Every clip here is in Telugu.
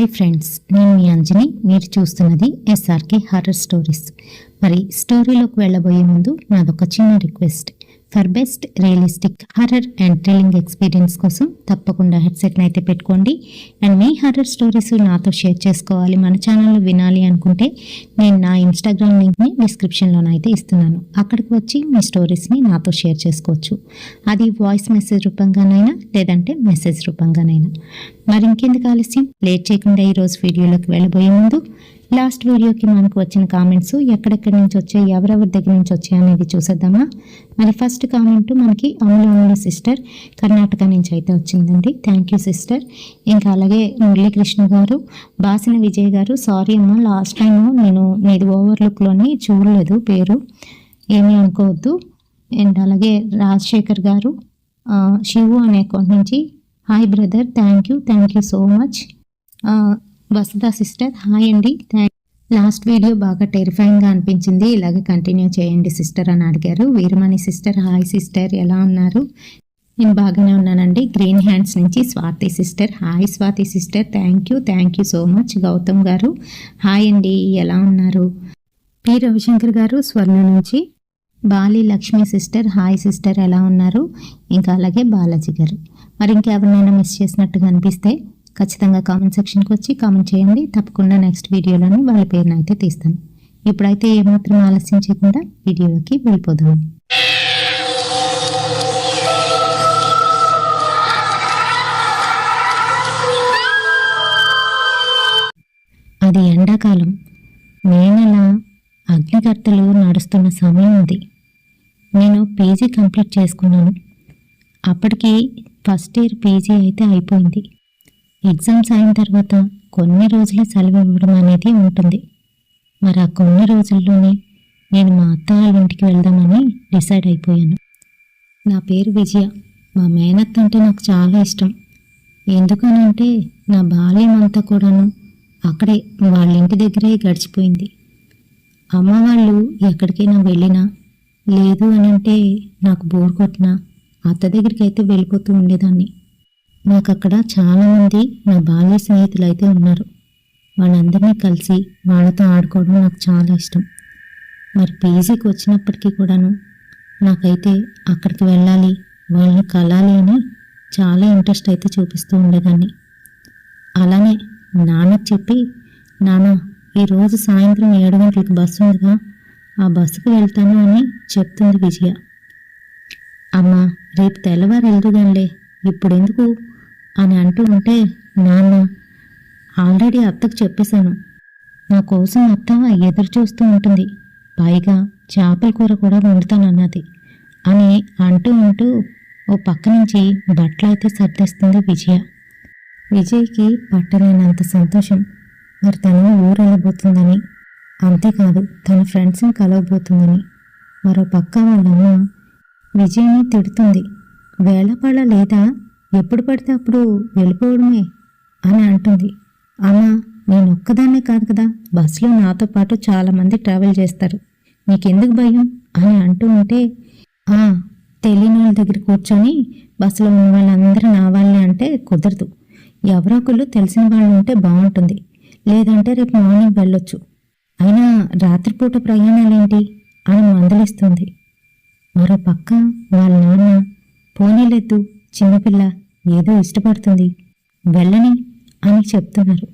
హాయ్ ఫ్రెండ్స్, నేను మీ అంజని. మీరు చూస్తున్నది ఎస్ఆర్కే హర్రర్ స్టోరీస్. మరి స్టోరీలోకి వెళ్ళబోయే ముందు నాదొక చిన్న request. For best realistic horror and thrilling experience కోసం తప్పకుండా హెడ్సెట్ని అయితే పెట్టుకోండి. అండ్ మీ హర్రర్ స్టోరీస్ నాతో షేర్ చేసుకోవాలి, మన ఛానల్లో వినాలి అనుకుంటే నేను నా ఇన్స్టాగ్రామ్ లింక్ని డిస్క్రిప్షన్లోనైతే ఇస్తున్నాను. అక్కడికి వచ్చి మీ స్టోరీస్ని నాతో షేర్ చేసుకోవచ్చు. అది వాయిస్ మెసేజ్ రూపంగానైనా లేదంటే మెసేజ్ రూపంగానైనా. మరి ఇంకెందుకు ఆలస్యం, లేట్ చేయకుండా ఈరోజు వీడియోలోకి వెళ్ళబోయే ముందు లాస్ట్ వీడియోకి మనకు వచ్చిన కామెంట్స్ ఎక్కడెక్కడి నుంచి వచ్చాయి, ఎవరెవరి దగ్గర నుంచి వచ్చాయి అనేది చూసేద్దామా. మరి ఫస్ట్ కామెంట్ మనకి అమలు సిస్టర్ కర్ణాటక నుంచి అయితే వచ్చిందండి. Thank you sister. ఇంకా అలాగే మురళీకృష్ణ గారు, బాసిన విజయ్ గారు, సారీ అమ్మ లాస్ట్ టైం నేను మీది ఓవర్లుక్లోని చూడలేదు, పేరు ఏమీ అనుకోవద్దు. అండ్ అలాగే రాజశేఖర్ గారు శివు అనే అకౌంట్ నుంచి hi brother, thank you so much. Vasudha sister hi అండి, లాస్ట్ వీడియో బాగా టెరిఫైయింగ్గా అనిపించింది, ఇలాగే కంటిన్యూ చేయండి సిస్టర్ అని అడిగారు. వీరమణి సిస్టర్ హాయ్ సిస్టర్, ఎలా ఉన్నారు? నేను బాగానే ఉన్నానండి. గ్రీన్ హ్యాండ్స్ నుంచి Swathi sister hi Swathi sister, thank you so much. Gautam గారు హాయ్ అండి, ఎలా ఉన్నారు? పి రవిశంకర్ గారు స్వర్ణ నుంచి. Bali Lakshmi sister hi sister, ఎలా ఉన్నారు? ఇంకా అలాగే బాలాజీ గారు. మరి ఇంకెవరినైనా మిస్ చేసినట్టుగా అనిపిస్తే ఖచ్చితంగా కామెంట్ సెక్షన్కి వచ్చి కామెంట్ చేయండి. తప్పకుండా నెక్స్ట్ వీడియోలోని వాళ్ళ పేరును అయితే తీస్తాను. ఇప్పుడైతే ఏమాత్రం ఆలస్యం చేయకుండా వీడియోలోకి వెళ్ళిపోదాం. అది ఎండాకాలం, మే నెల, అగ్నికర్తలు నడుస్తున్న సమయం అది. నేను పీజీ కంప్లీట్ చేసుకున్నాను. అప్పటికి ఫస్ట్ ఇయర్ పీజీ అయితే అయిపోయింది. ఎగ్జామ్స్ అయిన తర్వాత కొన్ని రోజులే సెలవు ఇవ్వడం అనేది ఉంటుంది. మరి ఆ కొన్ని రోజుల్లోనే నేను మా అత్త వాళ్ళ ఇంటికి వెళ్దామని డిసైడ్ అయిపోయాను. నా పేరు విజయ. మా మేనత్త అంటే నాకు చాలా ఇష్టం. ఎందుకనంటే నా బాల్యం అంతా కూడాను అక్కడే వాళ్ళ ఇంటి దగ్గరే గడిచిపోయింది. అమ్మ వాళ్ళు ఎక్కడికైనా వెళ్ళినా, లేదు అని అంటే నాకు బోర్ కొట్టినా అత్త దగ్గరికి అయితే వెళ్ళిపోతూ ఉండేదాన్ని. నాకు అక్కడ చాలామంది నా బాల్య స్నేహితులు అయితే ఉన్నారు. వాళ్ళందరినీ కలిసి వాళ్ళతో ఆడుకోవడం నాకు చాలా ఇష్టం. మరి పీజీకి వచ్చినప్పటికీ కూడాను నాకైతే అక్కడికి వెళ్ళాలి, వాళ్ళని కలాలి అని చాలా ఇంట్రెస్ట్ అయితే చూపిస్తూ ఉండేదాన్ని. అలానే నాన్నకు చెప్పి, నాన్న ఈరోజు సాయంత్రం 7 గంటలకు బస్సు ఉందిగా, ఆ బస్సుకు వెళ్తాను అని చెప్తుంది విజయ. అమ్మ రేపు తెల్లవారు వెళ్దుగానిలే, ఇప్పుడెందుకు అని అంటూ ఉంటే, నాన్న ఆల్రెడీ అత్తకు చెప్పేశాను, నా కోసం అత్త ఎదురు చూస్తూ ఉంటుంది, పైగా చేపల కూర కూడా వండుతానన్నది అని అంటూ ఓ పక్క నుంచి బట్టలైతే సర్దేస్తుంది విజయ. విజయ్కి పట్టలేనంత సంతోషం. మరి తను ఊరు వెళ్ళబోతుందని, అంతేకాదు తన ఫ్రెండ్స్ని కలవబోతుందని. మరో పక్క వాళ్ళమ్మ విజయ్ని తిడుతుంది. వేళపాళ లేదా, ఎప్పుడు పడితే అప్పుడు వెళ్ళిపోవడమే అని అంటుంది. అమ్మ నేను ఒక్కదాన్నే కాదు కదా, బస్సులో నాతో పాటు చాలామంది ట్రావెల్ చేస్తారు, నీకెందుకు భయం అని అంటూ ఉంటే, తెలియని వాళ్ళ దగ్గర కూర్చొని బస్సులో ఉన్న వాళ్ళందరూ నా వాళ్ళే అంటే కుదరదు, ఎవరో ఒకళ్ళు తెలిసిన వాళ్ళు ఉంటే బాగుంటుంది, లేదంటే రేపు మార్నింగ్ వెళ్ళొచ్చు, అయినా రాత్రిపూట ప్రయాణాలేంటి అని మందలిస్తుంది. మరో పక్క వాళ్ళ నాన్న పోనీలేదు, చిన్నపిల్ల ఏదో ఇష్టపడుతుంది, వెళ్ళని అని చెప్తున్నారు.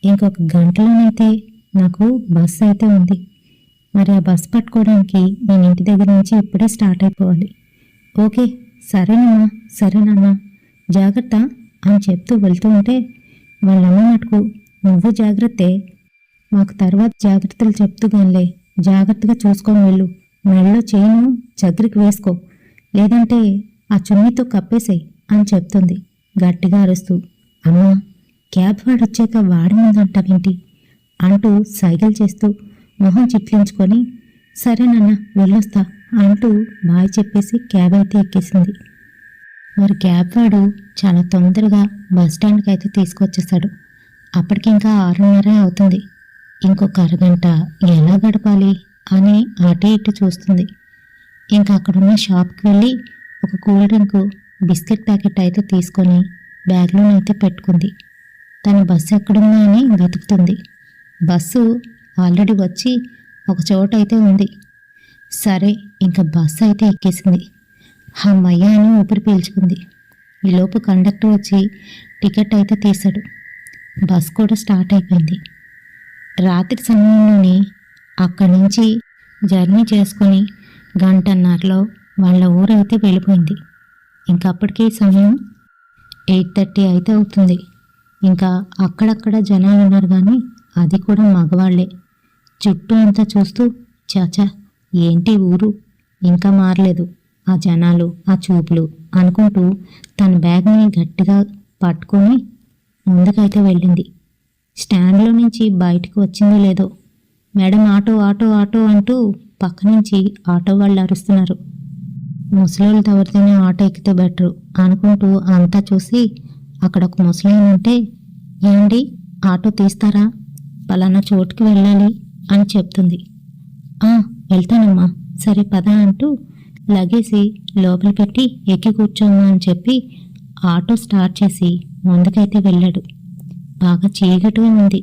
ఇంకొక గంటలోనైతే నాకు బస్సు అయితే ఉంది. మరి ఆ బస్సు పట్టుకోవడానికి నేను ఇంటి దగ్గర నుంచి ఇప్పుడే స్టార్ట్ అయిపోవాలి. ఓకే సరేనమ్మా జాగ్రత్త అని చెప్తూ వెళ్తూ ఉంటే, వాళ్ళమ్మ మటుకు నువ్వు జాగ్రత్తే, మాకు తర్వాత జాగ్రత్తలు చెప్తూగానిలే, జాగ్రత్తగా చూసుకొని వెళ్ళు, మెడలో చైను చగ్రికి వేసుకో, లేదంటే ఆ చున్నీతో కప్పేసాయి అని చెప్తుంది గట్టిగా అరుస్తూ. అమ్మా క్యాబ్ వాడు వచ్చాక వాడి ముందంటావేంటి అంటూ సైకిల్ చేస్తూ మొహం చిట్లించుకొని, సరేనన్నా వెళ్ళొస్తా అంటూ బాయ్ చెప్పేసి క్యాబ్ అయితే ఎక్కేసింది. మరి క్యాబ్ వాడు చాలా తొందరగా బస్ స్టాండ్కి అయితే తీసుకొచ్చేసాడు. అప్పటికి ఇంకా 6:30 అవుతుంది. ఇంకొక అరగంట ఎలా గడపాలి అని అటు ఇటు చూస్తుంది. ఇంకా అక్కడున్న షాప్కి వెళ్ళి ఒక కూల్ డ్రింకు, బిస్కెట్ ప్యాకెట్ అయితే తీసుకొని బ్యాగ్లోనైతే పెట్టుకుంది. తన బస్సు ఎక్కడుందా అని వెతుకుతుంది. బస్సు ఆల్రెడీ వచ్చి ఒక చోట అయితే ఉంది. సరే, ఇంకా బస్సు అయితే ఎక్కేసింది. అమ్మయ్య అని ఊపిరి పీల్చుకుంది. ఈలోపు కండక్టర్ వచ్చి టికెట్ అయితే తీశాడు. బస్ కూడా స్టార్ట్ అయిపోయింది. రాత్రి సమయంలోనే అక్కడి నుంచి జర్నీ చేసుకొని గంటన్నరలో వాళ్ళ ఊరైతే వెళ్ళిపోయింది. ఇంకా అప్పటికి సమయం 8:30 అయితే అవుతుంది. ఇంకా అక్కడక్కడ జనాలు ఉన్నారు, కానీ అది కూడా మగవాళ్లే. చుట్టూ అంతా చూస్తూ, చాచా ఏంటి ఊరు ఇంకా మారలేదు, ఆ జనాలు, ఆ చూపులు అనుకుంటూ తన బ్యాగ్ని గట్టిగా పట్టుకొని ముందుకైతే వెళ్ళింది. స్టాండ్లో నుంచి బయటకు వచ్చిందో లేదో, మేడం ఆటో ఆటో ఆటో అంటూ పక్క నుంచి ఆటో వాళ్ళు అరుస్తున్నారు. ముసలోళ్ళు ఎవరితోనే ఆటో ఎక్కితే బెటరు అనుకుంటూ అంతా చూసి అక్కడ ఒక ముసలాయన ఉంటే, ఏండి ఆటో తీస్తారా, పలానా చోటుకి వెళ్ళాలి అని చెప్తుంది. వెళ్తానమ్మా, సరే పద అంటూ లగేసి లోపల పెట్టి ఎక్కి కూర్చోమ్మా అని చెప్పి ఆటో స్టార్ట్ చేసి ముందుకైతే వెళ్ళాడు. బాగా చీకటిగా ఉంది.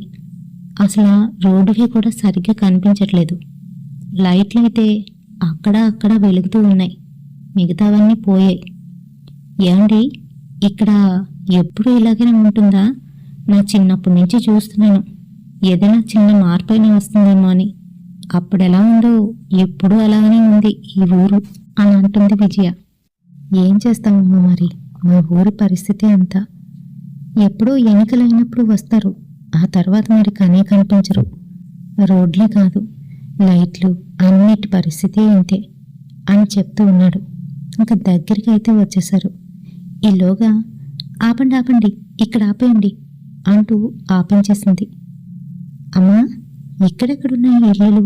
అసలు రోడ్డుకి కూడా సరిగ్గా కనిపించట్లేదు. లైట్లు అయితే అక్కడ అక్కడ వెలుగుతూ ఉన్నాయి, మిగతావన్నీ పోయాయి. ఏమండి ఇక్కడ ఎప్పుడు ఇలాగనే ఉంటుందా, నా చిన్నప్పటి నుంచి చూస్తున్నాను, ఏదైనా చిన్న మార్పైనా వస్తుందేమో అని. అప్పుడు ఎలా ఉందో ఎప్పుడు అలాగనే ఉంది ఈ ఊరు అని అంటుంది విజయ. ఏం చేస్తామమ్మా మరి, మా ఊరి పరిస్థితి అంతా. ఎప్పుడూ ఎన్నికలైనప్పుడు వస్తారు, ఆ తర్వాత మరి కనే కనిపించరు. రోడ్లే కాదు, లైట్లు అన్నిటి పరిస్థితి ఇంతే అని చెప్తూ ఉన్నాడు. ఇంకా దగ్గరికి అయితే వచ్చేశారు. ఈలోగా ఆపండి ఆపండి, ఇక్కడ ఆపేయండి అంటూ ఆపించేసింది. అమ్మా ఇక్కడెక్కడున్నాయి ఇళ్ళు,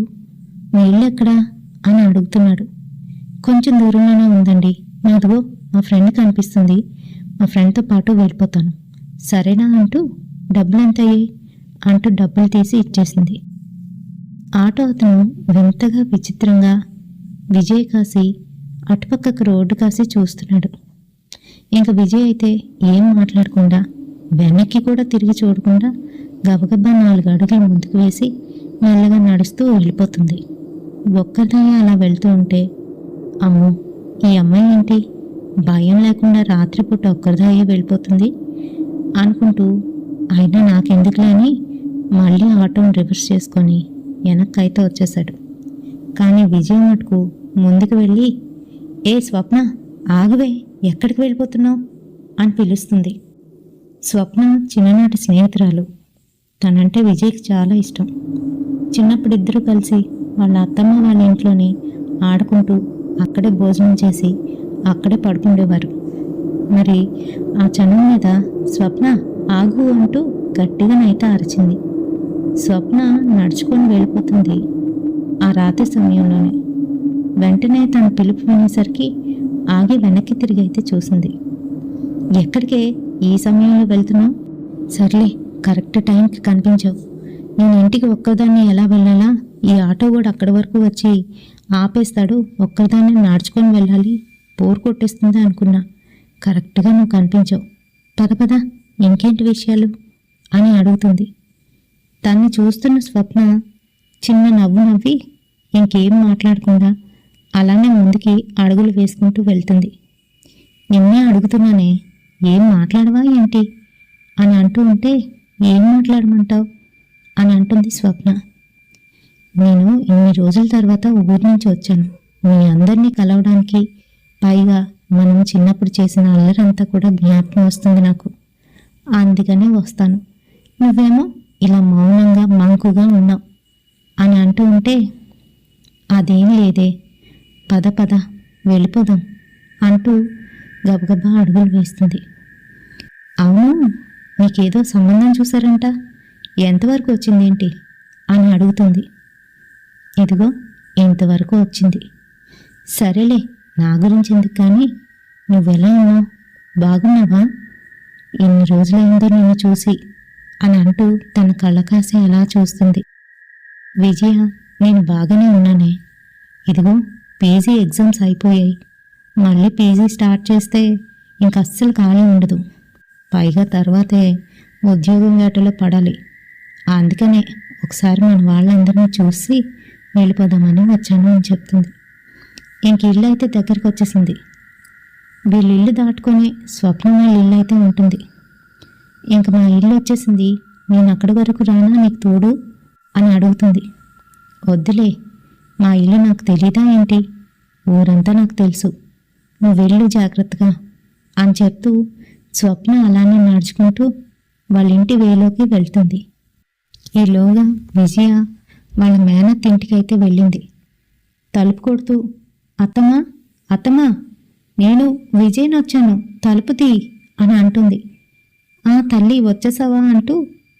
మీ ఇల్లు ఎక్కడా అని అడుగుతున్నాడు. కొంచెం దూరంలోనే ఉందండి, నాదిగో మా ఫ్రెండ్ కనిపిస్తుంది, మా ఫ్రెండ్తో పాటు వెళ్ళిపోతాను, సరేనా అంటూ డబ్బులు ఎంత అయ్యాయి అంటూ డబ్బులు తీసి ఇచ్చేసింది. ఆటో అతను వింతగా విచిత్రంగా విజయ్ కాసి అటుపక్కకు రోడ్డు కాసి చూస్తున్నాడు. ఇంకా విజయ్ అయితే ఏం మాట్లాడకుండా వెనక్కి కూడా తిరిగి చూడకుండా గబగబా 4 అడుగులు ముందుకు వేసి మెల్లగా నడుస్తూ వెళ్ళిపోతుంది. ఒక్కదాన్ని అలా వెళ్తూ ఉంటే, అమ్మో ఈ అమ్మాయి ఏంటి భయం లేకుండా రాత్రిపూట ఒక్కరిదాయే వెళ్ళిపోతుంది అనుకుంటూ, అయినా నాకెందుకులే అని మళ్ళీ ఆటోను రివర్స్ చేసుకొని వెనక్కైతే వచ్చేశాడు. కానీ విజయ్ మటుకు ముందుకు వెళ్ళి, ఏ స్వప్న ఆగువే, ఎక్కడికి వెళ్ళిపోతున్నావు అని పిలుస్తుంది. స్వప్న చిన్ననాటి స్నేహితురాలు. తనంటే విజయ్కి చాలా ఇష్టం. చిన్నప్పుడు ఇద్దరు కలిసి వాళ్ళ అత్తమ్మ వాళ్ళ ఇంట్లోనే ఆడుకుంటూ అక్కడే భోజనం చేసి అక్కడే పడుకుండేవారు. మరి ఆ చనువు మీద స్వప్న ఆగు అంటూ గట్టిగానైతే అరిచింది. స్వప్న నడుచుకొని వెళ్ళిపోతుంది ఆ రాత్రి సమయంలోనే. వెంటనే తన పిలుపు వినేసరికి ఆగి వెనక్కి తిరిగి అయితే చూసింది. ఎక్కడికే ఈ సమయంలో వెళ్తున్నావు, సర్లే కరెక్ట్ టైంకి కనిపించావు, నేను ఇంటికి ఒక్కదాన్ని ఎలా వెళ్ళాలా, ఈ ఆటో కూడా అక్కడి వరకు వచ్చి ఆపేస్తాడు, ఒక్కదాన్ని నడుచుకొని వెళ్ళాలి, బోర్ కొట్టేస్తుంది అనుకున్నా, కరెక్ట్గా నువ్వు కనిపించావు, పద పద ఇంకేంటి విషయాలు అని అడుగుతుంది. తన్ని చూస్తున్న స్వప్న చిన్న నవ్వు నవ్వి ఇంకేం మాట్లాడకుండా అలానే ముందుకి అడుగులు వేసుకుంటూ వెళ్తుంది. నిన్నే అడుగుతున్నానే, ఏం మాట్లాడవా ఏంటి అని అంటూ ఉంటే, ఏం మాట్లాడమంటావు అని అంటుంది స్వప్న. నేను ఇన్ని రోజుల తర్వాత ఊరి నుంచి వచ్చాను మీ అందరినీ కలవడానికి, పైగా మనం చిన్నప్పుడు చేసిన అల్లరంతా కూడా జ్ఞాపకం వస్తుంది నాకు, అందుకనే వస్తాను, నువ్వేమో ఇలా మౌనంగా మంకుగా ఉన్నావు అని అంటూ ఉంటే, అదేం లేదే, పద పద వెళ్ళిపోదాం అంటూ గబగబా అడుగులు వేస్తుంది. అవును, నీకేదో సంబంధం చూసారంట, ఎంతవరకు వచ్చిందేంటి అని అడుగుతుంది. ఇదిగో ఇంతవరకు వచ్చింది. సరేలే, నా గురించి ఎందుకు కానీ, నువ్వెలా ఉన్నావు, బాగున్నావా, ఎన్ని రోజులైందో నిన్ను చూసి అని అంటూ తన కళ్ళకాసి అలా చూస్తుంది. విజయ, నేను బాగానే ఉన్నానే, ఇదిగో పీజీ ఎగ్జామ్స్ అయిపోయాయి, మళ్ళీ పీజీ స్టార్ట్ చేస్తే ఇంక అస్సలు ఖాళీ ఉండదు, పైగా తర్వాతే ఉద్యోగం వేటలో పడాలి. అందుకనే ఒకసారి మన వాళ్ళందరినీ చూసి వెళ్ళిపోదామని వచ్చాను అని చెప్తుంది. ఇంక ఇల్లు అయితే దగ్గరికి వచ్చేసింది. వీళ్ళ ఇల్లు దాటుకొని స్వప్నం వాళ్ళ ఇల్లు అయితే ఉంటుంది. ఇంక మా ఇల్లు వచ్చేసింది, నేను అక్కడి వరకు రానా నీకు తోడు అని అడుగుతుంది. వద్దులే, మా ఇల్లు నాకు తెలీదా ఏంటి, ఊరంతా నాకు తెలుసు, నువ్వు వెళ్ళు జాగ్రత్తగా అని చెప్తూ స్వప్న అలానే నడుచుకుంటూ వాళ్ళ ఇంటి వేలోకి వెళ్తుంది. ఈలోగా విజయ వాళ్ళ మేనత్త ఇంటికైతే వెళ్ళింది. తలుపు కొడుతూ, అత్తమ్మా అత్తమ్మా, నేను విజయని వచ్చాను, తలుపు తీ అని అంటుంది. ఆ తల్లి వచ్చేసావా అంటూ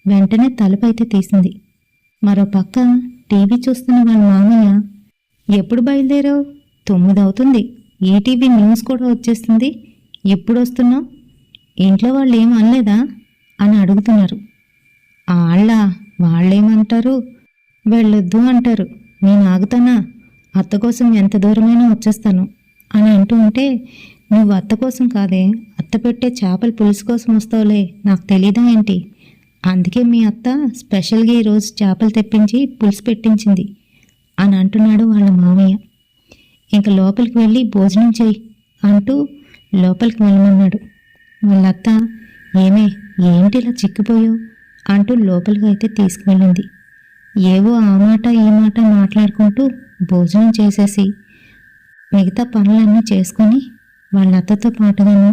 వెంటనే తలుపు అయితే తీసింది. మరో పక్క టీవీ చూస్తున్న వాళ్ళ మామయ్య, ఎప్పుడు బయలుదేరావు? 9 అవుతుంది, ఈటీవీ న్యూస్ కూడా వచ్చేస్తుంది, ఎప్పుడు వస్తున్నావు? ఇంట్లో వాళ్ళు ఏం అనలేదా అని అడుగుతున్నారు. వాళ్ళేమంటారు, వెళ్ళొద్దు అంటారు, నేను ఆగుతానా, అత్త కోసం ఎంత దూరమైనా వచ్చేస్తాను అని అంటూ ఉంటే, నువ్వు అత్త కోసం కాదే, అత్త పెట్టే చేపల పులుసు కోసం వస్తావులే, నాకు తెలీదా ఏంటి, అందుకే మీ అత్త స్పెషల్గా ఈరోజు చేపలు తెప్పించి పులుసు పెట్టించింది అని అంటున్నాడు వాళ్ళ మామయ్య. ఇంక లోపలికి వెళ్ళి భోజనం చెయ్యి అంటూ లోపలికి వెళ్ళమన్నాడు. వాళ్ళ అత్త, ఏంటి ఇలా చిక్కిపోయావు అంటూ లోపలికి అయితే తీసుకువెళ్ళింది. ఏవో ఆ మాట ఈ మాట మాట్లాడుకుంటూ భోజనం చేసేసి మిగతా పనులన్నీ చేసుకొని వాళ్ళ అత్తతో పాటుగాను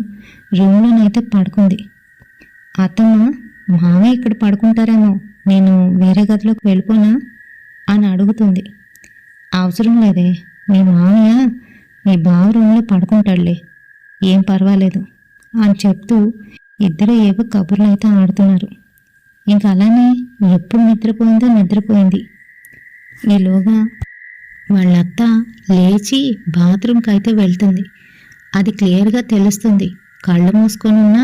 రూమ్లోనైతే పడుకుంది. అత్తమ్మ, మామయ్య ఇక్కడ పడుకుంటారేమో, నేను వేరే గదిలోకి వెళ్ళిపోనా అని అడుగుతుంది. అవసరం లేదే, మీ మామయ్య మీ బావ రూమ్లో పడుకుంటాడులే, ఏం పర్వాలేదు అని చెప్తూ ఇద్దరు ఏవో కబుర్లు అయితే ఆడుతున్నారు. ఇంక అలానే ఎప్పుడు నిద్రపోయింది. ఈలోగా వాళ్ళత్త లేచి బాత్రూమ్కి అయితే వెళ్తుంది. అది క్లియర్గా తెలుస్తుంది. కళ్ళు మూసుకొనున్న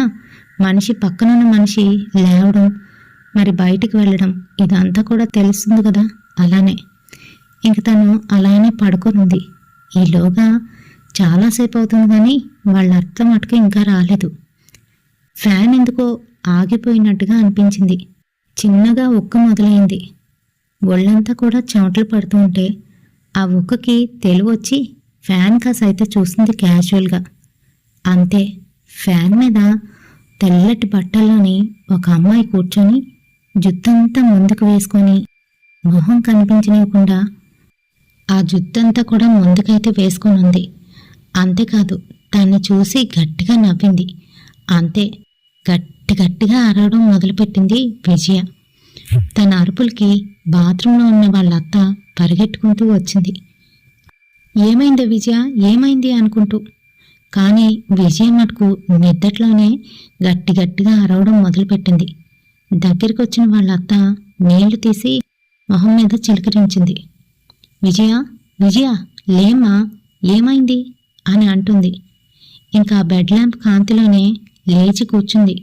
మనిషి, పక్కనున్న మనిషి లేవడం, మరి బయటికి వెళ్ళడం, ఇదంతా కూడా తెలుస్తుంది కదా. అలానే ఇంక తను అలానే పడుకొని ఉంది. ఈలోగా చాలాసేపు అవుతుంది కానీ వాళ్ళ అత్త మటుకు ఇంకా రాలేదు. ఫ్యాన్ ఎందుకో ఆగిపోయినట్టుగా అనిపించింది. చిన్నగా ఉక్క మొదలైంది. ఒళ్ళంతా కూడా చెమటలు పడుతూ ఉంటే ఆ ఉక్కకి తెలివొచ్చి ఫ్యాన్ కాస అయితే చూసింది క్యాజువల్గా. అంతే, ఫ్యాన్ మీద తెల్లటి బట్టల్లోని ఒక అమ్మాయి కూర్చొని జుత్తంతా ముందుకు వేసుకొని మొహం కనిపించనివ్వకుండా ఆ జుత్తంతా కూడా ముందుకైతే వేసుకొని ఉంది. అంతేకాదు, దాన్ని చూసి గట్టిగా నవ్వింది. అంతే, గట్టిగా అరవడం మొదలుపెట్టింది విజయ. తన అరుపులకి బాత్రూంలో ఉన్న వాళ్ళ అత్త పరిగెట్టుకుంటూ వచ్చింది. ఏమైంది విజయ, ఏమైంది అనుకుంటూ. కానీ విజయ మటుకు నిద్దట్లోనే గట్టిగా అరవడం మొదలుపెట్టింది. దగ్గరికి వచ్చిన వాళ్ళ అత్త నీళ్లు తీసి మొహం మీద చిలకరించింది. విజయ లేమ్మా, ఏమైంది అని అంటుంది. ఇంకా బెడ్ ల్యాంప్ కాంతిలోనే లేచి కూర్చుంది.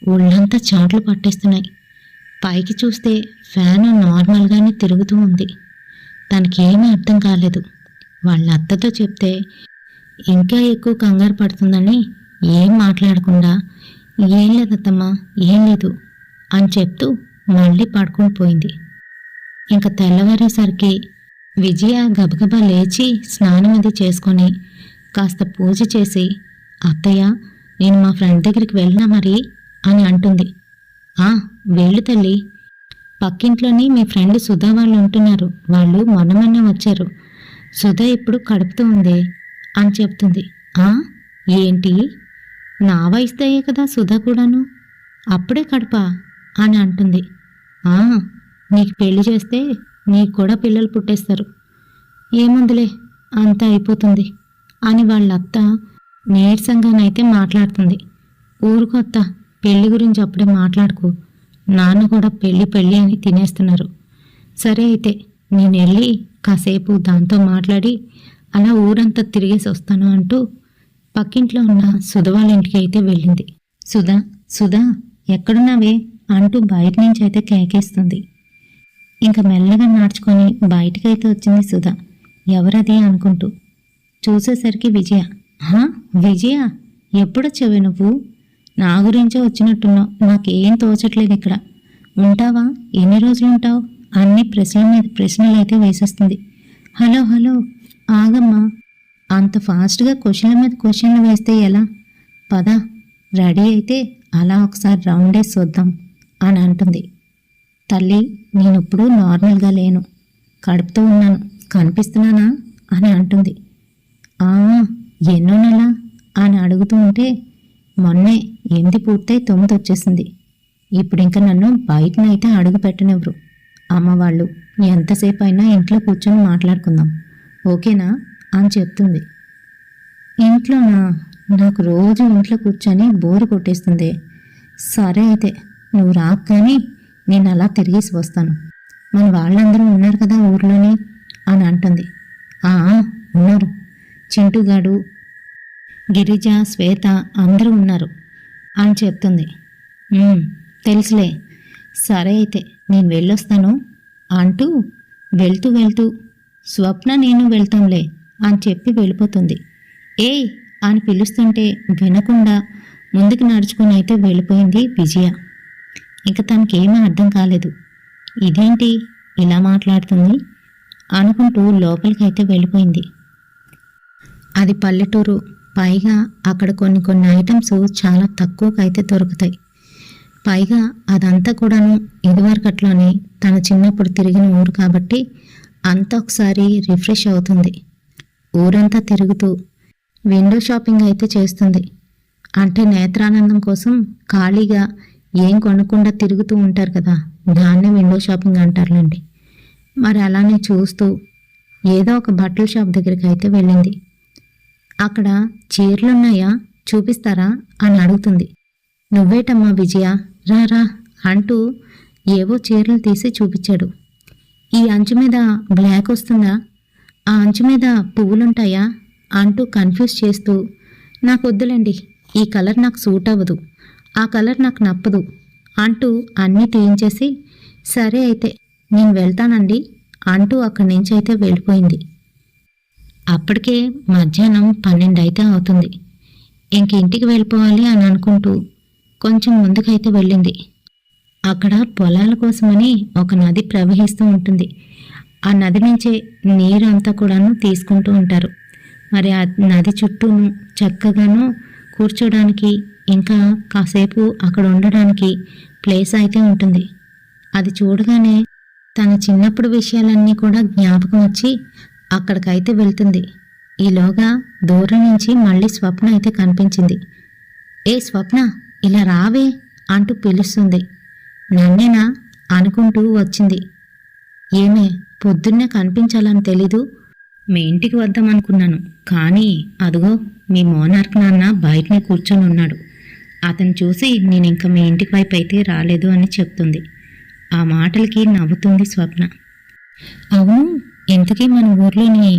ఒళ్ళంతా చాట్లు పట్టేస్తున్నాయి. పైకి చూస్తే ఫ్యాను నార్మల్గానే తిరుగుతూ ఉంది. తనకేమీ అర్థం కాలేదు. వాళ్ళ అత్తతో చెప్తే ఇంకా ఎక్కువ కంగారు పడుతుందని ఏం మాట్లాడకుండా, ఏం లేదత్తమ్మా, ఏం లేదు అని చెప్తూ మళ్ళీ పడుకొని పోయింది. ఇంకా తెల్లవారేసరికి విజయ గబగబా లేచి స్నానం అది చేసుకొని కాస్త పూజ చేసి, అత్తయ్య నేను మా ఫ్రెండ్ దగ్గరికి వెళ్ళినా మరి అని అంటుంది. వెళ్ళు తల్లి, పక్కింట్లోని మీ ఫ్రెండ్ సుధా వాళ్ళు ఉంటున్నారు, వాళ్ళు మొన్న వచ్చారు, సుధా ఇప్పుడు కడుపుతూ ఉందే అని చెప్తుంది. ఏంటి, నా వయసుదయ్యే కదా సుధా కూడాను, అప్పుడే కడుపా అని అంటుంది. నీకు పెళ్లి చేస్తే నీకు కూడా పిల్లలు పుట్టేస్తారు, ఏముందిలే అంతా అయిపోతుంది అని వాళ్ళ అత్త నీరసంగానైతే మాట్లాడుతుంది. ఊరుకొత్త, పెళ్లి గురించి అప్పుడే మాట్లాడుకో, నాన్న కూడా పెళ్ళి అని తినేస్తున్నారు. సరే అయితే నేను వెళ్ళి కాసేపు దాంతో మాట్లాడి అలా ఊరంతా తిరిగేసి వస్తాను అంటూ పక్కింట్లో ఉన్న సుధ వాళ్ళ ఇంటికి అయితే వెళ్ళింది. సుధా ఎక్కడున్నావే అంటూ బయట నుంచి అయితే కేకేస్తుంది. ఇంకా మెల్లగా నడుచుకొని బయటకైతే వచ్చింది సుధ. ఎవరది అనుకుంటూ చూసేసరికి విజయ. విజయ, ఎప్పుడొచ్చావే నువ్వు? నా గురించే వచ్చినట్టున్నావు. నాకేం తోచట్లేదు ఇక్కడ. ఉంటావా? ఎన్ని రోజులు ఉంటావు? అన్ని ప్రశ్నల మీద ప్రశ్నలు అయితే వేసేస్తుంది. హలో హలో ఆగమ్మా, అంత ఫాస్ట్గా క్వశ్చన్ల మీద క్వశ్చన్లు వేస్తే ఎలా? పద, రెడీ అయితే అలా ఒకసారి రౌండ్ వేసి చూద్దాం అని అంటుంది. తల్లి, నేను ఇప్పుడు నార్మల్గా లేను, కడుపుతూ ఉన్నాను, కనిపిస్తున్నానా అని అంటుంది. ఎన్నో నెల అని అడుగుతూ ఉంటే మొన్నే 8 పూర్తయి 9 వచ్చేసింది. ఇప్పుడు ఇంకా నన్ను బయటనైతే అడుగు పెట్టనివ్వరు. అమ్మవాళ్ళు ఎంతసేపు అయినా ఇంట్లో కూర్చొని మాట్లాడుకుందాం, ఓకేనా అని చెప్తుంది. ఇంట్లోనా? నాకు రోజు ఇంట్లో కూర్చొని బోరు కొట్టేస్తుంది. సరే అయితే నువ్వు రాకు, కానీ నేను అలా తిరిగేసి వస్తాను. మన వాళ్ళందరూ ఉన్నారు కదా ఊర్లోని అని అంటుంది. ఉన్నారు, చింటుగాడు, గిరిజ, శ్వేత అందరూ ఉన్నారు అని చెప్తుంది. తెలుసులే, సరే అయితే నేను వెళ్ళొస్తాను అంటూ వెళ్తూ వెళ్తూ స్వప్న నేను వెళ్తాంలే అని చెప్పి వెళ్ళిపోతుంది. ఏయ్ అని పిలుస్తుంటే వినకుండా ముందుకు నడుచుకుని అయితే వెళ్ళిపోయింది విజయ. ఇక తనకేమీ అర్థం కాలేదు. ఇదేంటి ఇలా మాట్లాడుతుంది అనుకుంటూ లోపలికైతే వెళ్ళిపోయింది. అది పల్లెటూరు, పైగా అక్కడ కొన్ని ఐటమ్స్ చాలా తక్కువకైతే దొరుకుతాయి. పైగా అదంతా కూడాను ఇదివరకట్లోనే తన చిన్నప్పుడు తిరిగిన ఊరు కాబట్టి అంతా ఒకసారి రిఫ్రెష్ అవుతుంది. ఊరంతా తిరుగుతూ విండో షాపింగ్ అయితే చేస్తుంది. అంటే నేత్రానందం కోసం ఖాళీగా ఏం కొనకుండా తిరుగుతూ ఉంటారు కదా, దాన్నే విండో షాపింగ్ అంటారులేండి. మరి అలానే చూస్తూ ఏదో ఒక బట్టల షాప్ దగ్గరికి అయితే వెళ్ళింది. అక్కడ చీరలున్నాయా, చూపిస్తారా అని అడుగుతుంది. నువ్వేటమ్మా విజయ, రా అంటూ ఏవో చీరలు తీసి చూపించాడు. ఈ అంచు మీద బ్లాక్ వస్తుందా, ఆ అంచు మీద పువ్వులుంటాయా అంటూ కన్ఫ్యూజ్ చేస్తూ, నాకు వద్దులేండి, ఈ కలర్ నాకు సూట్ అవ్వదు, ఆ కలర్ నాకు నప్పదు అంటూ అన్నీ తీయించేసి, సరే అయితే నేను వెళ్తానండి అంటూ అక్కడి నుంచి అయితే వెళ్ళిపోయింది. అప్పటికే మధ్యాహ్నం 12 అయితే అవుతుంది. ఇంక ఇంటికి వెళ్ళిపోవాలి అని అనుకుంటూ కొంచెం ముందుకైతే వెళ్ళింది. అక్కడ పొలాల కోసమని ఒక నది ప్రవహిస్తూ ఉంటుంది. ఆ నది నుంచే నీరు అంతా కూడాను తీసుకుంటూ ఉంటారు. మరి ఆ నది చుట్టూను చక్కగాను కూర్చోడానికి, ఇంకా కాసేపు అక్కడ ఉండడానికి ప్లేస్ అయితే ఉంటుంది. అది చూడగానే తన చిన్నప్పుడు విషయాలన్నీ కూడా జ్ఞాపకం వచ్చి అక్కడికైతే వెళ్తుంది. ఈలోగా దూరం నుంచి మళ్ళీ స్వప్న అయితే కనిపించింది. ఏ స్వప్న, ఇలా రావే అంటూ పిలుస్తుంది. నన్నేనా అనుకుంటూ వచ్చింది. ఏమే, పొద్దున్నే కనిపించాలని తెలీదు? మీ ఇంటికి వద్దామనుకున్నాను, కానీ అదిగో మీ మోనార్క్ నాన్న బయటనే కూర్చొని ఉన్నాడు. అతను చూసి నేను ఇంకా మీ ఇంటికి వైపు అయితే రాలేదు అని చెప్తుంది. ఆ మాటలకి నవ్వుతుంది స్వప్న. అవును, ఇంతకీ మన ఊర్లోని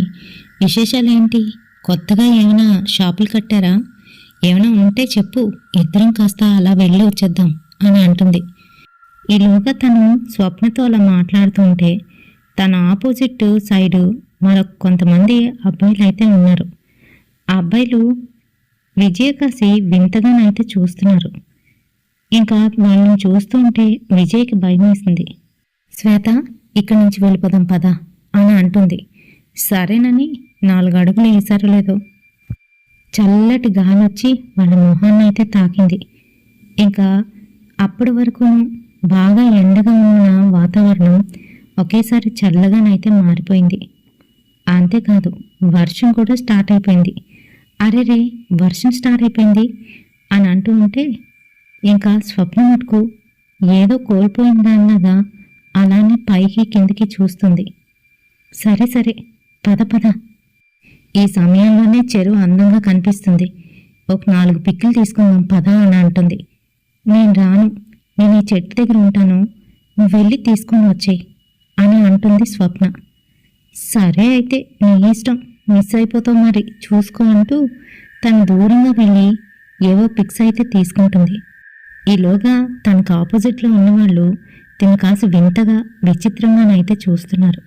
విశేషాలేంటి? కొత్తగా ఏమైనా షాపులు కట్టారా? ఏమైనా ఉంటే చెప్పు, ఇద్దరం కాస్త అలా వెళ్ళి వచ్చేద్దాం అని అంటుంది. ఈలోగా తను స్వప్నతో అలా మాట్లాడుతుంటే తన ఆపోజిట్ సైడు మరొక కొంతమంది అబ్బాయిలు అయితే ఉన్నారు. ఆ అబ్బాయిలు విజయ కాసి వింతగానైతే చూస్తున్నారు. ఇంకా వాళ్ళని చూస్తుంటే విజయ్కి భయం వేసింది. శ్వేత, ఇక్కడి నుంచి వెళ్ళిపోదాం పదా అని అంటుంది. సరేనని 4 అడుగులు వేసారో లేదో చల్లటి గాలి వచ్చి వాళ్ళ మొహాన్ని అయితే తాకింది. ఇంకా అప్పటి వరకు బాగా ఎండగా ఉన్న వాతావరణం ఒకేసారి చల్లగానైతే మారిపోయింది. అంతేకాదు, వర్షం కూడా స్టార్ట్ అయిపోయింది. అరేరే, వర్షం స్టార్ట్ అయిపోయింది అని అంటూ ఉంటే ఇంకా స్వప్న మటుకు ఏదో కోల్పోయిందా అన్నగా అలానే పైకి కిందికి చూస్తుంది. సరే సరే, పద పద, ఈ సమయంలోనే చెరువు అందంగా కనిపిస్తుంది, ఒక 4 పిక్కులు తీసుకుందాం పద అని అంటుంది. నేను రాను, నేను ఈ చెట్టు దగ్గర ఉంటాను, నువ్వు వెళ్ళి తీసుకొని వచ్చేయి అని అంటుంది స్వప్న. సరే అయితే నీ ఇష్టం, మిస్ అయిపోతావు మరి చూసుకో అంటూ తను దూరంగా వెళ్ళి ఏవో పిక్స్ అయితే తీసుకుంటుంది. ఈలోగా తనకు ఆపోజిట్లో ఉన్నవాళ్ళు తిన కాసి వింతగా విచిత్రంగానైతే చూస్తున్నారు.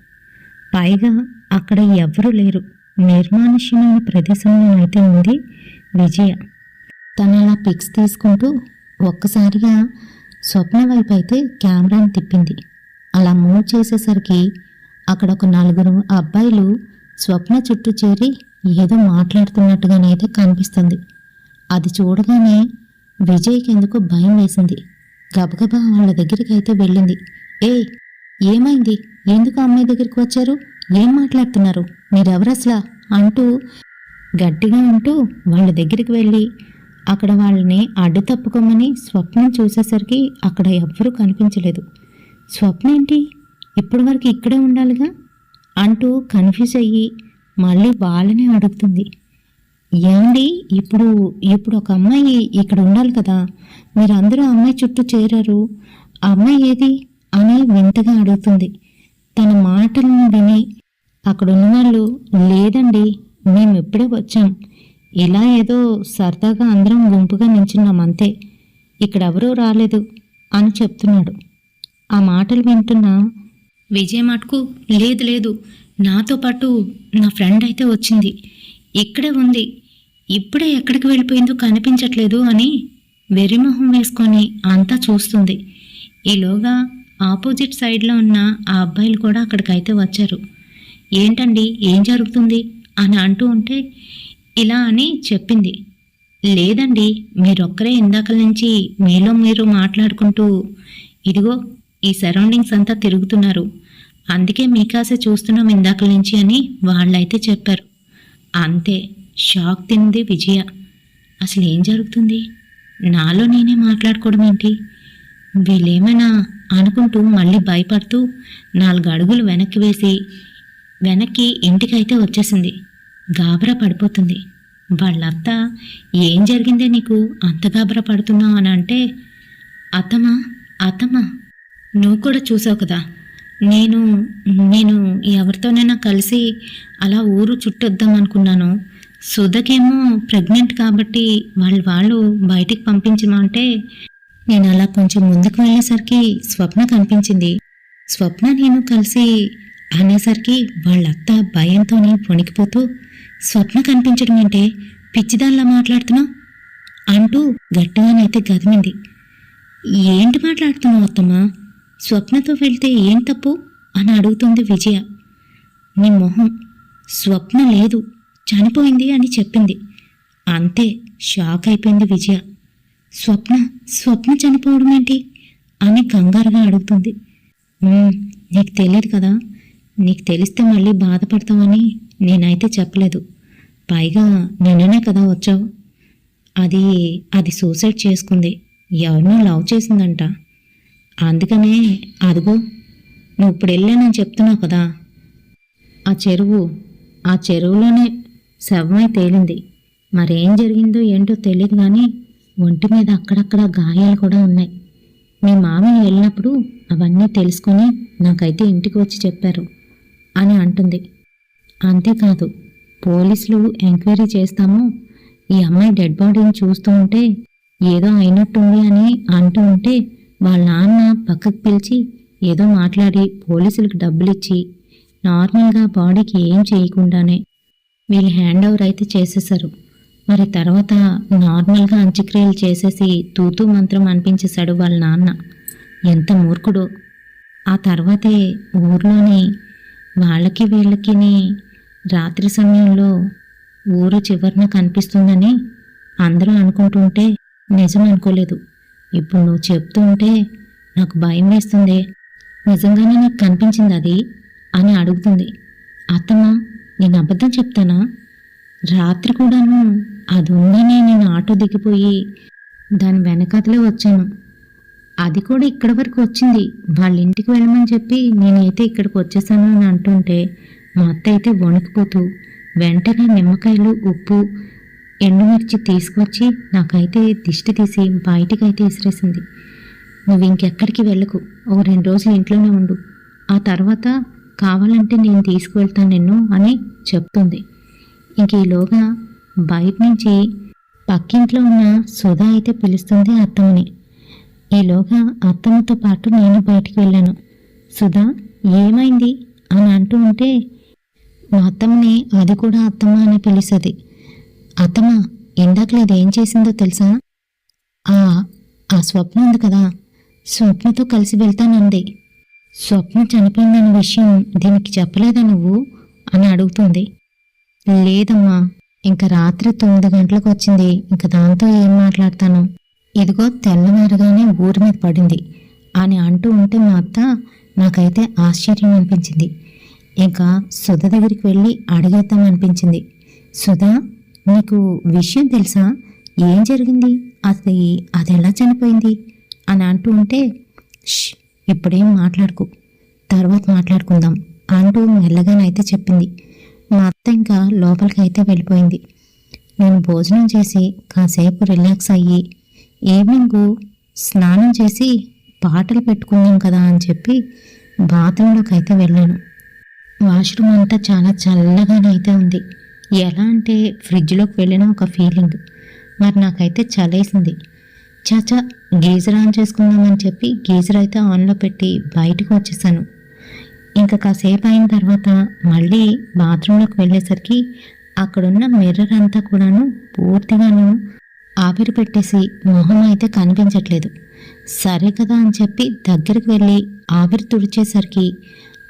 పైగా అక్కడ ఎవ్వరూ లేరు, నిర్మానుష్యమైన ప్రదేశంలోనైతే ఉంది విజయ. తను అలా పిక్స్ తీసుకుంటూ ఒక్కసారిగా స్వప్న వైపు అయితే కెమెరాని తిప్పింది. అలా మూవ్ చేసేసరికి అక్కడ ఒక 4 అబ్బాయిలు స్వప్న చుట్టూ చేరి ఏదో మాట్లాడుతున్నట్టుగానైతే కనిపిస్తుంది. అది చూడగానే విజయ్కి ఎందుకో భయం వేసింది. గబగబా వాళ్ళ దగ్గరికి అయితే వెళ్ళింది. ఏ ఏమైంది? ఎందుకు అమ్మాయి దగ్గరికి వచ్చారు? ఏం మాట్లాడుతున్నారు? మీరెవరు అసలా? అంటూ గట్టిగా అంటూ వాళ్ళ దగ్గరికి వెళ్ళి అక్కడ వాళ్ళని అడ్డు తప్పుకోమని స్వప్నం చూసేసరికి అక్కడ ఎవ్వరూ కనిపించలేదు. స్వప్న ఏంటి ఇప్పటి వరకు ఇక్కడే ఉండాలిగా అంటూ కన్ఫ్యూజ్ అయ్యి మళ్ళీ వాళ్ళనే అడుగుతుంది. ఏమండి, ఇప్పుడు ఒక అమ్మాయి ఇక్కడ ఉండాలి కదా, మీరందరూ అమ్మాయి చుట్టూ చేరారు, ఆ అమ్మాయి ఏది అని వింతగా అడుగుతుంది. తన మాటలను విని అక్కడ ఉన్నవాళ్ళు, లేదండి మేము ఇప్పుడే వచ్చాం, ఇలా ఏదో సరదాగా అందరం గుంపుగా నించున్నాం అంతే, ఇక్కడెవరూ రాలేదు అని చెప్తున్నాడు. ఆ మాటలు వింటున్న విజయ్ మటుకు, లేదు లేదు, నాతో పాటు నా ఫ్రెండ్ అయితే వచ్చింది, ఇక్కడే ఉంది, ఇప్పుడే ఎక్కడికి వెళ్ళిపోయిందో కనిపించట్లేదు అని వెర్రిమొహం వేసుకొని అంతా చూస్తుంది. ఈలోగా ఆపోజిట్ సైడ్లో ఉన్న ఆ అబ్బాయిలు కూడా అక్కడికైతే వచ్చారు. ఏంటండి ఏం జరుగుతుంది అని అంటూ ఉంటే ఇలా అని చెప్పింది. లేదండి, మీరొక్కరే ఇందాకల నుంచి మీలో మీరు మాట్లాడుకుంటూ ఇదిగో ఈ సరౌండింగ్స్ అంతా తిరుగుతున్నారు, అందుకే మీకాసే చూస్తున్నాం ఇందాకల నుంచి అని వాళ్ళైతే చెప్పారు. అంతే షాక్ తింది విజయ. అసలు ఏం జరుగుతుంది? నాలో నేనే మాట్లాడుకోవడం ఏంటి? వీళ్ళేమైనా అనుకుంటూ మళ్ళీ భయపడుతూ 4 అడుగులు వెనక్కి వేసి వెనక్కి ఇంటికైతే వచ్చేసింది. గాబరా పడిపోతుంది. వాళ్ళత్త, ఏం జరిగిందే నీకు అంత గాబరా పడుతున్నావు అని అంటే, అత్తమ్మా నువ్వు కూడా చూసావు కదా, నేను ఎవరితోనైనా కలిసి అలా ఊరు చుట్టొద్దాం అనుకున్నాను, సుధకేమో ప్రెగ్నెంట్ కాబట్టి వాళ్ళు బయటికి పంపించమంటే నేను అలా కొంచెం ముందుకు వెళ్ళేసరికి స్వప్న కనిపించింది. స్వప్న నేను కలిసి అనేసరికి వాళ్ళత్త భయంతోనే వణికిపోతూ, స్వప్న కనిపించడం అంటే పిచ్చిదానిలా మాట్లాడుతున్నావు అంటూ గట్టిగానైతే గదిమింది. ఏంటి మాట్లాడుతున్నావు అత్తమ్మా? స్వప్నతో వెళ్తే ఏం తప్పు అని అడుగుతుంది విజయ. నీ మొహం, స్వప్న లేదు, చనిపోయింది అని చెప్పింది. అంతే షాక్ అయిపోయింది విజయ. స్వప్న చనిపోవడం ఏంటి అని కంగారుగా అడుగుతుంది. నీకు తెలియదు కదా, నీకు తెలిస్తే మళ్ళీ బాధపడతావని నేనైతే చెప్పలేదు, పైగా నిన్ననే కదా వచ్చావు, అది సూసైడ్ చేసుకుంది, ఎవరినో లవ్ చేసిందంట, అందుకనే అదిగో నువ్వు ఇప్పుడు వెళ్ళానని చెప్తున్నావు కదా, ఆ చెరువులోనే శవమై తేలింది. మరేం జరిగిందో ఏంటో తెలియదు కానీ ఒంటి మీద అక్కడక్కడ గాయాలు కూడా ఉన్నాయి. మీ మామయ్య వెళ్ళినప్పుడు అవన్నీ తెలుసుకొని నాకైతే ఇంటికి వచ్చి చెప్పారు అని అంటుంది. అంతేకాదు, పోలీసులు ఎంక్వైరీ చేస్తాము, ఈ అమ్మాయి డెడ్ బాడీని చూస్తూ ఉంటే ఏదో అయినట్టుంది అని అంటూ ఉంటే వాళ్ళ నాన్న పక్కకు పిలిచి ఏదో మాట్లాడి పోలీసులకు డబ్బులు ఇచ్చి నార్మల్గా బాడీకి ఏం చేయకుండానే వీళ్ళు హ్యాండ్ ఓవర్ అయితే చేసేశారు. మరి తర్వాత నార్మల్గా అంత్యక్రియలు చేసేసి తూతూ మంత్రం అనిపించేశాడు వాళ్ళ నాన్న. ఎంత మూర్ఖుడో. ఆ తర్వాతే ఊర్లోని వాళ్ళకి వీళ్ళకి రాత్రి సమయంలో ఊరు చివరన కనిపిస్తుందని అందరూ అనుకుంటుంటే నిజం అనుకోలేదు. ఇప్పుడు నువ్వు చెప్తూ ఉంటే నాకు భయం వేస్తుంది. నిజంగానే నీకు కనిపించింది అది అని అడుగుతుంది. అత్తమ్మ, నేను అబద్ధం చెప్తానా? రాత్రి కూడాను అది ఉందనే నేను ఆటో దిగిపోయి దాని వెనకతలే వచ్చాను. అది కూడా ఇక్కడి వరకు వచ్చింది, వాళ్ళ ఇంటికి వెళ్ళమని చెప్పి నేనైతే ఇక్కడికి వచ్చేసాను అని అంటుంటే మా అత్త అయితే వణికిపోతూ వెంటనే నిమ్మకాయలు, ఉప్పు, ఎండుమిర్చి తీసుకొచ్చి నాకైతే దిష్టి తీసి బయటికైతే విసిరేసింది. నువ్వు ఇంకెక్కడికి వెళ్ళకు, ఓ 2 రోజులు ఇంట్లోనే ఉండు, ఆ తర్వాత కావాలంటే నేను తీసుకువెళ్తాను నిన్ను అని చెప్తుంది. ఇంక ఈలోగా బయట నుంచి పక్కింట్లో ఉన్న సుధా అయితే పిలుస్తుంది అత్తమ్మని. ఈలోగా అత్తమ్మతో పాటు నేను బయటికి వెళ్ళాను. సుధా, ఏమైంది అని అంటూ ఉంటే మా అత్తమ్మని అది కూడా అత్తమ్మ అని పిలిచేది. అత్తమ్మ, ఇందాకలేదు ఏం చేసిందో తెలుసా? ఆ ఆ స్వప్న ఉంది కదా, స్వప్నతో కలిసి వెళ్తానంది. స్వప్న చనిపోయిందన్న విషయం దీనికి చెప్పలేదా నువ్వు అని అడుగుతుంది. లేదమ్మా, ఇంక రాత్రి 9 గంటలకు వచ్చింది, ఇంక దాంతో ఏం మాట్లాడతాను, ఇదిగో తెల్లవారగానే ఊరి మీద పడింది అని అంటూ ఉంటే మా అత్త నాకైతే ఆశ్చర్యం అనిపించింది. ఇంకా సుధ దగ్గరికి వెళ్ళి అడిగేద్దాం అనిపించింది. సుధా, నీకు విషయం తెలుసా? ఏం జరిగింది? అది ఎలా చనిపోయింది అని అంటూ ఉంటే, ఇప్పుడేం మాట్లాడుకు, తర్వాత మాట్లాడుకుందాం అంటూ మెల్లగానైతే చెప్పింది. మా అత్త ఇంకా లోపలికి అయితే వెళ్ళిపోయింది. నేను భోజనం చేసి కాసేపు రిలాక్స్ అయ్యి ఈవినింగ్ స్నానం చేసి పాటలు పెట్టుకుందాం కదా అని చెప్పి బాత్రూంలోకి అయితే వెళ్ళాను. వాష్రూమ్ అంతా చాలా చల్లగానైతే ఉంది. ఎలా అంటే ఫ్రిడ్జ్లోకి వెళ్ళిన ఒక ఫీలింగ్. మరి నాకైతే చలేసింది. చాచా గీజర్ ఆన్ చేసుకుందామని చెప్పి గీజర్ అయితే ఆన్లో పెట్టి బయటకు వచ్చేసాను. ఇంకా కాసేపు అయిన తర్వాత మళ్ళీ బాత్రూంలోకి వెళ్ళేసరికి అక్కడున్న మిర్రర్ అంతా కూడాను పూర్తిగాను ఆవిరి పెట్టేసి మొహం అయితే కనిపించట్లేదు. సరే కదా అని చెప్పి దగ్గరికి వెళ్ళి ఆవిరి తుడిచేసరికి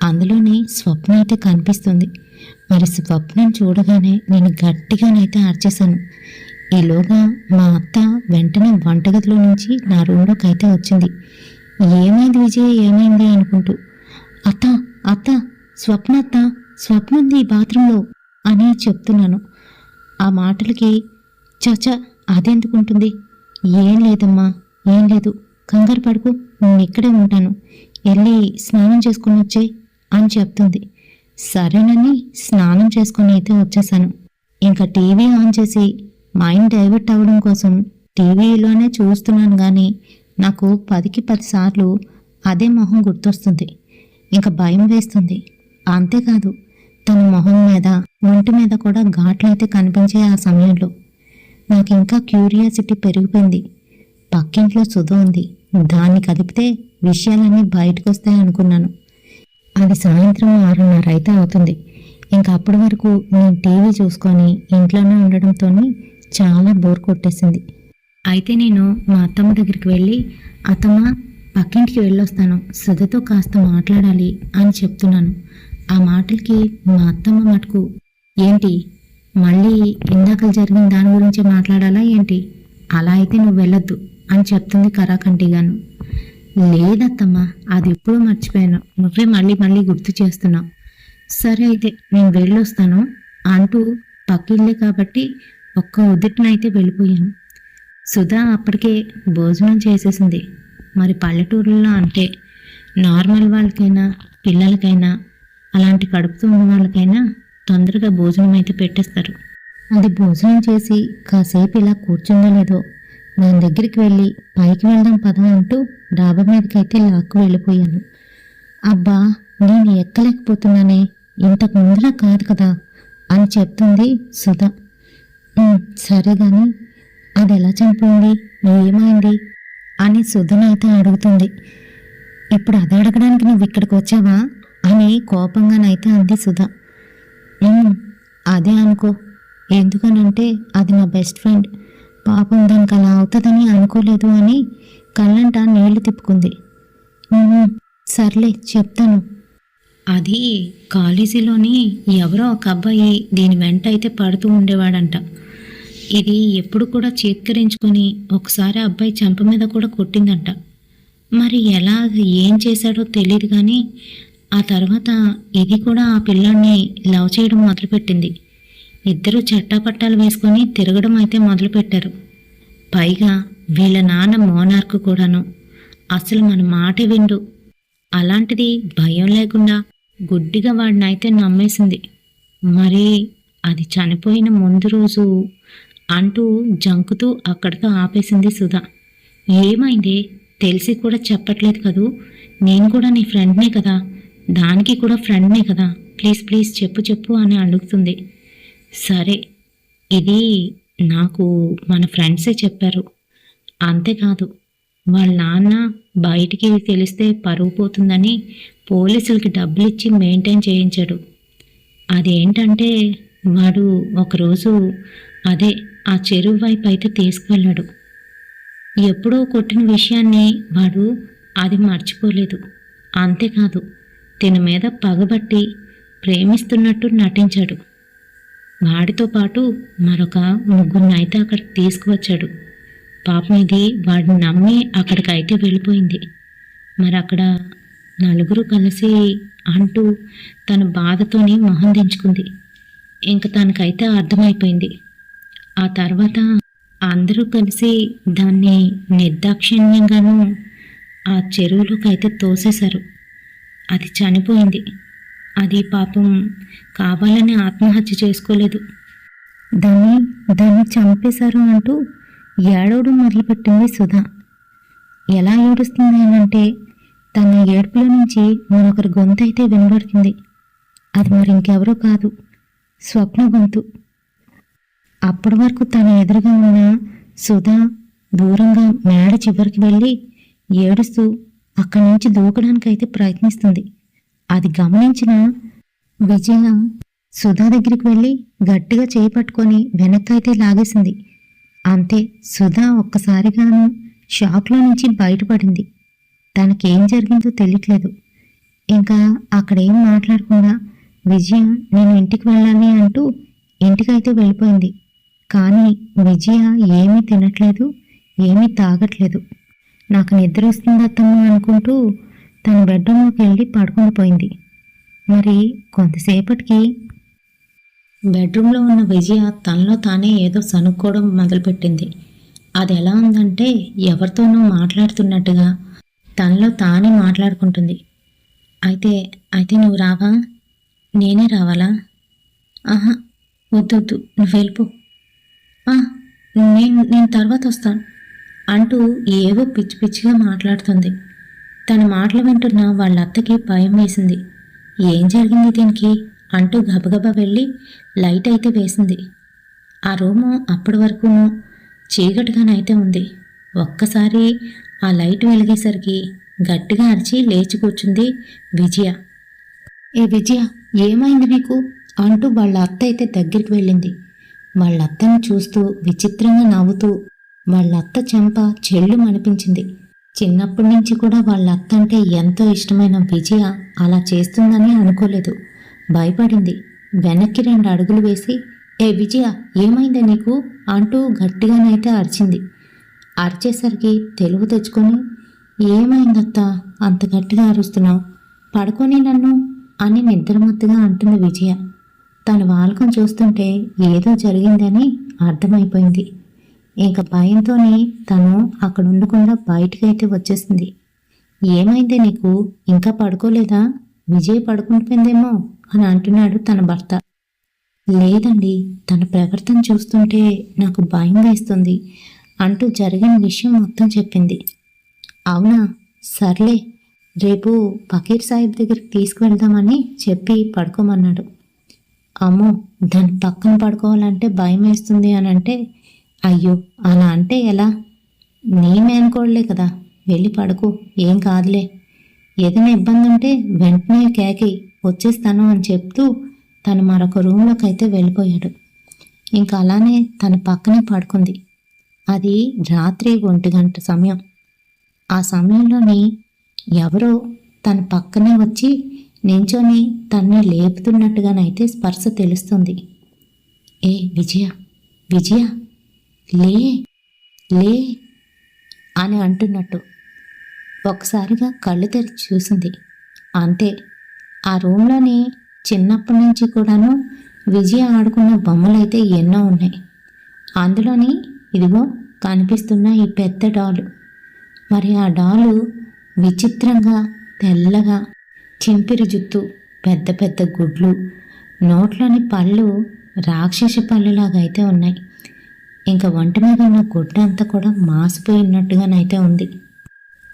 అందులోనే స్వప్న అయితే కనిపిస్తుంది. మరి స్వప్నను చూడగానే నేను గట్టిగానైతే అరిచేశాను. ఈలోగా మా అత్త వెంటనే వంటగదిలో నుంచి నా రూమ్లోకి అయితే వచ్చింది. ఏమైంది విజయ్, ఏమైంది అనుకుంటూ, అత్త అత్త స్వప్న అత్త, స్వప్న ఉంది బాత్రూంలో అని చెప్తున్నాను. ఆ మాటలకి చచా అదెందుకుంటుంది, ఏం లేదమ్మా, ఏం లేదు, కంగారు పడుకు, నేను ఇక్కడే ఉంటాను, వెళ్ళి స్నానం చేసుకుని వచ్చే అని చెప్తుంది. సరేనని స్నానం చేసుకుని అయితే వచ్చేసాను. ఇంకా టీవీ ఆన్ చేసి మైండ్ డైవర్ట్ అవ్వడం కోసం టీవీలోనే చూస్తున్నాను, కానీ నాకు 10కి 10 సార్లు అదే మొహం గుర్తొస్తుంది. ఇంకా భయం వేస్తుంది. అంతేకాదు తన మొహం మీద ఒంటి మీద కూడా ఘాట్లయితే కనిపించే ఆ సమయంలో నాకు ఇంకా క్యూరియాసిటీ పెరిగిపోయింది. పక్కింట్లో సుధ ఉంది, దాన్ని కలిపితే విషయాలన్నీ బయటకు వస్తాయి అనుకున్నాను. అది సాయంత్రం 6:30 అయితే అవుతుంది. ఇంకా అప్పటి వరకు నేను టీవీ చూసుకొని ఇంట్లోనే ఉండడంతో చాలా బోర్ కొట్టేసింది. అయితే నేను మా అత్తమ్మ దగ్గరికి వెళ్ళి, అత్తమ్మ పక్కింటికి వెళ్ళొస్తాను, సుధతో కాస్త మాట్లాడాలి అని చెప్తున్నాను. ఆ మాటలకి మా అత్తమ్మ మటుకు, ఏంటి మళ్ళీ ఇందాక జరిగిన దాని గురించి మాట్లాడాలా ఏంటి, అలా అయితే నువ్వు వెళ్ళొద్దు అని చెప్తుంది కరాకంటిగాను. లేదత్తమ్మా, అది ఎప్పుడూ మర్చిపోయాను, నువ్వే మళ్ళీ మళ్ళీ గుర్తు చేస్తున్నావు. సరే అయితే నేను వెళ్ళొస్తాను అంటూ పక్కిళ్ళే కాబట్టి ఒక్క ఉద్దిటినైతే వెళ్ళిపోయాను. సుధా అప్పటికే భోజనం చేసేసింది. మరి పల్లెటూరులో అంటే నార్మల్ వాళ్ళకైనా పిల్లలకైనా అలాంటి కడుపుతూ ఉన్న వాళ్ళకైనా తొందరగా భోజనం అయితే పెట్టేస్తారు. అది భోజనం చేసి కాసేపు ఇలా కూర్చుందో లేదో దాని దగ్గరికి వెళ్ళి పైకి వెళ్దాం పదా అంటూ డాబా మీదకైతే లాక్కు వెళ్ళిపోయాను. అబ్బా, నేను ఎక్కలేకపోతున్నానే, ఇంతకు ముందులా కాదు కదా అని చెప్తుంది సుధ. సరే కానీ అది ఎలా చనిపోయింది, ఏమైంది అని సుధనైతే అడుగుతుంది. ఇప్పుడు అది అడగడానికి నువ్వు ఇక్కడికి వచ్చావా అని కోపంగానైతే అంది సుధ. అదే అనుకో, ఎందుకనంటే అది నా బెస్ట్ ఫ్రెండ్, పాపం దానికి అలా అవుతుందని అనుకోలేదు అని కళ్ళంట నీళ్లు తిప్పుకుంది. సర్లే చెప్తాను. అది కాలేజీలోని ఎవరో ఒక అబ్బాయి దీని వెంట అయితే పడుతూ ఉండేవాడంట. ఇది ఎప్పుడు కూడా చీత్కరించుకొని ఒకసారి అబ్బాయి చెంప మీద కూడా కొట్టిందంట. మరి ఎలా ఏం చేశాడో తెలియదు, కానీ ఆ తర్వాత ఇది కూడా ఆ పిల్లాన్ని లవ్ చేయడం మొదలుపెట్టింది. ఇద్దరూ చట్టాపట్టాలు వేసుకొని తిరగడం అయితే మొదలుపెట్టారు. పైగా వీళ్ళ నాన్న మోనార్క్ కూడాను అసలు మన మాట విండు. అలాంటిది భయం లేకుండా గుడ్డిగా వాడినైతే నమ్మేసింది. మరి అది చనిపోయిన ముందు రోజు అంటూ జంకుతూ అక్కడితో ఆపేసింది సుధ. ఏమైంది తెలిసి కూడా చెప్పట్లేదు కదూ, నేను కూడా నీ ఫ్రెండ్నే కదా, దానికి కూడా ఫ్రెండ్నే కదా, ప్లీజ్ ప్లీజ్ చెప్పు చెప్పు అని అడుగుతుంది. సరే, ఇది నాకు మన ఫ్రెండ్సే చెప్పారు. అంతేకాదు వాళ్ళ నాన్న బయటికి తెలిస్తే పరువు పోతుందని పోలీసులకి డబ్బులు ఇచ్చి మెయింటైన్ చేయించాడు. అదేంటంటే వాడు ఒకరోజు అదే ఆ చెరువు వైపు అయితే తీసుకువెళ్ళాడు. ఎప్పుడో కొట్టిన విషయాన్ని వాడు అది మర్చిపోలేదు. అంతేకాదు, తిన మీద పగబట్టి ప్రేమిస్తున్నట్టు నటించాడు. వాడితో పాటు మరొక ముగ్గురినైతే అక్కడికి తీసుకువచ్చాడు. పాపం ఇది వాడిని నమ్మి అక్కడికైతే వెళ్ళిపోయింది. మరి అక్కడ నలుగురు కలిసి అంటూ తన బాధతోని మొహం దించుకుంది. ఇంక తనకైతే అర్థమైపోయింది. ఆ తర్వాత అందరూ కలిసి దాన్ని నిర్దాక్షిణ్యంగానూ ఆ చెరువులోకి అయితే తోసేశారు. అది చనిపోయింది. అది పాపం కావాలని ఆత్మహత్య చేసుకోలేదు. దాన్ని చంపేశారు అంటూ ఏడవడం మొదలుపెట్టింది సుధా. ఎలా ఏడుస్తుంది అంటే తన ఏడుపుల నుంచి మరొకరి గొంతు అయితే వినబడుతుంది. అది మరి ఇంకెవరో కాదు, స్వప్న గొంతు. అప్పటి వరకు తన ఎదురుగా ఉన్న సుధా దూరంగా మేడ చివరికి వెళ్ళి ఏడుస్తూ అక్కడి నుంచి దూకడానికైతే ప్రయత్నిస్తుంది. అది గమనించిన విజయ సుధా దగ్గరికి వెళ్ళి గట్టిగా చేయి పట్టుకొని వెనక్కైతే లాగేసింది. అంతే, సుధా ఒక్కసారిగాను షాక్లో నుంచి బయటపడింది. తనకేం జరిగిందో తెలియట్లేదు. ఇంకా అక్కడేం మాట్లాడకుండా విజయ నేను ఇంటికి వెళ్ళాలి అంటూ ఇంటికైతే వెళ్ళిపోయింది. కానీ విజయ ఏమీ తినట్లేదు, ఏమీ తాగట్లేదు. నాకు నిద్ర వస్తుంది అత్తమ్మ అనుకుంటూ తన బెడ్రూమ్లోకి వెళ్ళి పడుకొని పోయింది. మరి కొంతసేపటికి బెడ్రూమ్లో ఉన్న విజయ తనలో తానే ఏదో సనుక్కోవడం మొదలుపెట్టింది. అది ఎలా ఉందంటే ఎవరితోనో మాట్లాడుతున్నట్టుగా తనలో తానే మాట్లాడుకుంటుంది. అయితే నువ్వు రావా? నేనే రావాలా? ఆహా, వద్దొద్దు, నువ్వు వెళ్ళిపో. నేను తర్వాత వస్తాను అంటూ ఏవో పిచ్చి పిచ్చిగా మాట్లాడుతుంది. తన మాటలు వింటున్న వాళ్ళ అత్తకి భయం వేసింది. ఏం జరిగింది దీనికి అంటూ గబగబా వెళ్ళి లైట్ అయితే వేసింది. ఆ రూము అప్పటి వరకును చీకటిగానైతే ఉంది. ఒక్కసారి ఆ లైట్ వెలిగేసరికి గట్టిగా అరిచి లేచి కూర్చుంది విజయ. ఏ విజయ, ఏమైంది నీకు అంటూ వాళ్ళ అత్త అయితే దగ్గరికి వెళ్ళింది. వాళ్ళ అత్తని చూస్తూ విచిత్రంగా నవ్వుతూ వాళ్ళ అత్త చెంప చెళ్ళు అనిపించింది. చిన్నప్పటి నుంచి కూడా వాళ్ళ అత్త అంటే ఎంతో ఇష్టమైన విజయ అలా చేస్తుందని అనుకోలేదు. భయపడింది. వెనక్కి 2 అడుగులు వేసి ఏ విజయ, ఏమైందే నీకు అంటూ గట్టిగానైతే అరిచింది. అరిచేసరికి తెలుగు తెచ్చుకొని ఏమైందత్తా అంత గట్టిగా అరుస్తున్నావు, పడుకొని నన్ను అని నిద్రమత్తుగా అంటుంది విజయ. తన వాలకం చూస్తుంటే ఏదో జరిగిందని అర్థమైపోయింది. ఇంకా భయంతోనే తను అక్కడ ఉండకుండా బయటకైతే వచ్చేసింది. ఏమైందే నీకు, ఇంకా పడుకోలేదా? విజయ్ పడుకుంటుపోయిందేమో అని అంటున్నాడు తన భర్త. లేదండి, తన ప్రవర్తన చూస్తుంటే నాకు భయం వేస్తుంది అంటూ జరిగిన విషయం మొత్తం చెప్పింది. అవునా, సర్లే, రేపు ఫకీర్ సాహిబ్ దగ్గరికి తీసుకువెళ్దామని చెప్పి పడుకోమన్నాడు. అమ్మో, దాని పక్కన పడుకోవాలంటే భయం వేస్తుంది అని అంటే, అయ్యో అలా అంటే ఎలా? నేనే అనుకోవట్లే కదా, వెళ్ళి పడుకో, ఏం కాదులే. ఏదైనా ఇబ్బంది ఉంటే వెంటనే కేకి వచ్చేస్తాను అని చెప్తూ తను మరొక రూమ్లోకి అయితే వెళ్ళిపోయాడు. ఇంకా అలానే తన పక్కనే పడుకుంది. అది రాత్రి 1 గంట సమయం. ఆ సమయంలోని ఎవరో తన పక్కనే వచ్చి నించొని తన్ని లేపుతున్నట్టుగానైతే స్పర్శ తెలుస్తుంది. ఏ విజయ, విజయ, లే లే అని అంటున్నట్టు. ఒకసారిగా కళ్ళు తెరిచి చూసింది. అంతే, ఆ రూమ్లోని చిన్నప్పటి నుంచి కూడాను విజయ ఆడుకున్న బొమ్మలైతే ఎన్నో ఉన్నాయి. అందులోని ఇదిగో కనిపిస్తున్న ఈ పెద్ద డాలు. మరి ఆ డాలు విచిత్రంగా తెల్లగా, చింపిరి జుత్తు, పెద్ద పెద్ద గుడ్లు, నోట్లోని పళ్ళు రాక్షస పళ్ళులాగా అయితే ఉన్నాయి. ఇంకా ఒంటి మీద ఉన్న గుడ్డ అంతా కూడా మాసిపోయినట్టుగానైతే ఉంది.